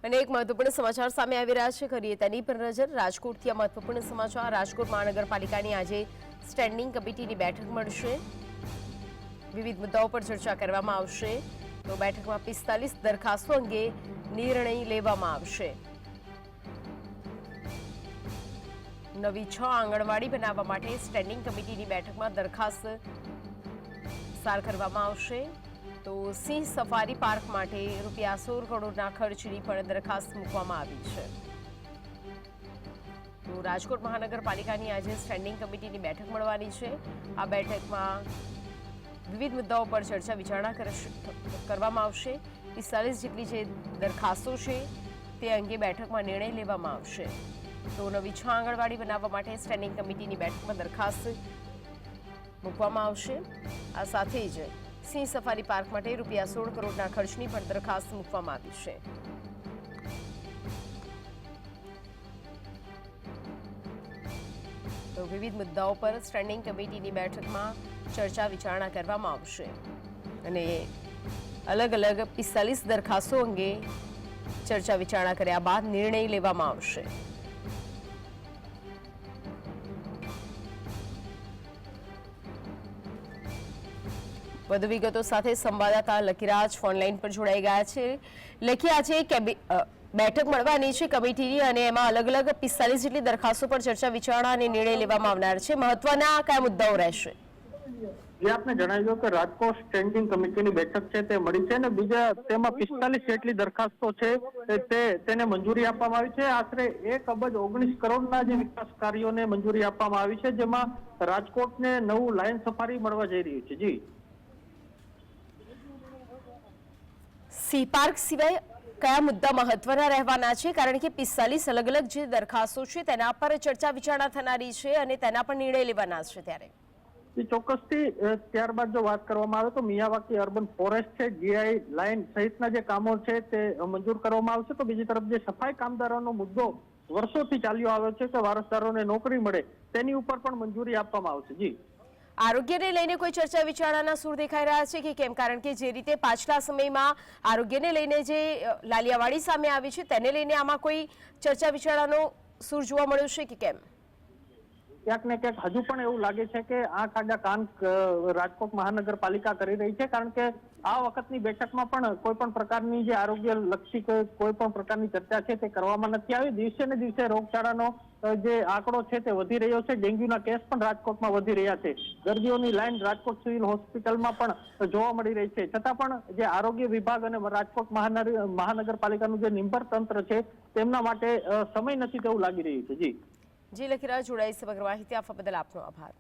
અને એક મહત્વપૂર્ણ સમાચાર સામે આવી રહ્યા છે, કરીએ તેની પર નજર। રાજકોટથી આ મહત્વપૂર્ણ સમાચાર। રાજકોટ મહાનગરપાલિકાની આજે સ્ટેન્ડિંગ કમિટીની બેઠક મળશે। વિવિધ મુદ્દાઓ પર ચર્ચા કરવામાં આવશે। તો બેઠકમાં 45 દરખાસ્તો અંગે નિર્ણય લેવામાં આવશે। નવી 6 આંગણવાડી બનાવવા માટે સ્ટેન્ડિંગ કમિટીની બેઠકમાં દરખાસ્ત પસાર કરવામાં આવશે। તો સિંહ સફારી પાર્ક માટે રૂપિયા 16 કરોડના ખર્ચની પણ દરખાસ્ત મૂકવામાં આવી છે। તો રાજકોટ મહાનગરપાલિકાની આજે સ્ટેન્ડિંગ કમિટીની બેઠક મળવાની છે। આ બેઠકમાં વિવિધ મુદ્દાઓ પર ચર્ચા વિચારણા કરવામાં આવશે। 45 જેટલી જે દરખાસ્તો છે તે અંગે બેઠકમાં નિર્ણય લેવામાં આવશે। તો નવી 6 આંગણવાડી બનાવવા માટે સ્ટેન્ડિંગ કમિટીની બેઠકમાં દરખાસ્ત મૂકવામાં આવશે। આ સાથે જ સિંહ સફારી પાર્ક માટે રૂપિયા 16 કરોડના ખર્ચની પણ દરખાસ્ત મૂકવામાં આવી છે। તો વિવિધ મુદ્દાઓ પર સ્ટેન્ડિંગ કમિટીની બેઠકમાં ચર્ચા વિચારણા કરવામાં આવશે અને અલગ અલગ 45 દરખાસ્તો અંગે ચર્ચા વિચારણા કર્યા બાદ નિર્ણય લેવામાં આવશે। વધુ વિગતો સાથે સંવાદદાતા લકીરાજ ફોનલાઈન પર જોડાઈ ગયા છે। લકી, આજે બેઠક મળવાની છે કમિટીની અને એમાં અલગ અલગ 45 જેટલી દરખાસ્તો પર ચર્ચા વિચારણા અને નિર્ણય લેવામાં આવનાર છે। મહત્વના કયા મુદ્દાઓ રહેશે? આપને જણાવ્યું કે રાજકોટ સ્ટેન્ડિંગ કમિટીની બેઠક છે તે મળી છે અને બીજા તેમાં 45 જેટલી દરખાસ્તો છે તેને મંજૂરી આપવામાં આવી છે। આશરે 1 અબજ 19 કરોડના જે વિકાસ કાર્યોને મંજૂરી આપવામાં આવી છે, જેમાં રાજકોટને નવું લાયન સફારી મળવા જઈ રહ્યું છે। જી, સિંહ પાર્ક સિવાય કયા મુદ્દા મહત્વના રહેવાના છે? કારણ કે 45 અલગ અલગ જે દરખાસ્તો છે તેના પર ચર્ચા વિચારણા થનારી છે અને તેના પર નિર્ણય લેવાના છે। ત્યારે ચોક્કસથી ત્યારબાદ જો વાત કરવામાં આવે તો મિયાવાકી અર્બન ફોરેસ્ટ છે, જીઆઈ લાઇન સહિતના જે કામો છે તે મંજૂર કરવામાં આવશે। તો બીજી તરફ જે સફાઈ કામદારોનો મુદ્દો વર્ષોથી ચાલ્યો આવ્યો છે કે વારસદારોને નોકરી મળે, તેની ઉપર પણ મંજૂરી આપવામાં આવશે। જી, આરોગ્યને લઈને કોઈ ચર્ચા વિચારણાના સૂર દેખાઈ રહ્યા છે કે કેમ? કારણ કે જે રીતે પાછલા સમયમાં આરોગ્યને લઈને જે લાલિયાવાડી સામે આવી છે તેને લઈને આમાં કોઈ ચર્ચા વિચારણાનો સૂર જોવા મળ્યો છે કે કેમ? ક્યાંક ને ક્યાંક હજુ પણ એવું લાગે છે કે આંખ આડા કાન રાજકોટ મહાનગરપાલિકા કરી રહી છે, કારણ કે આ વખતની બેઠકમાં પણ કોઈ પણ પ્રકારની જે આરોગ્ય લક્ષી કોઈ પણ પ્રકારની ચર્ચા છે તે કરવામાં નથી આવી। દિવસે ને દિવસે રોગચાળાનો જે આંકડો છે તે વધી રહ્યો છે। ડેન્ગ્યુના કેસ પણ રાજકોટમાં વધી રહ્યા છે। દર્દીઓની લાઈન રાજકોટ સિવિલ હોસ્પિટલમાં પણ જોવા મળી રહી છે। છતાં પણ જે આરોગ્ય વિભાગ અને રાજકોટ મહાનગરપાલિકાનું જે નિંબર તંત્ર છે તેમના માટે સમય નથી તેવું લાગી રહ્યું છે। જી, લકીરાજ જોડાઈ સમગ્ર માહિતી આપવા બદલ આપનો આભાર।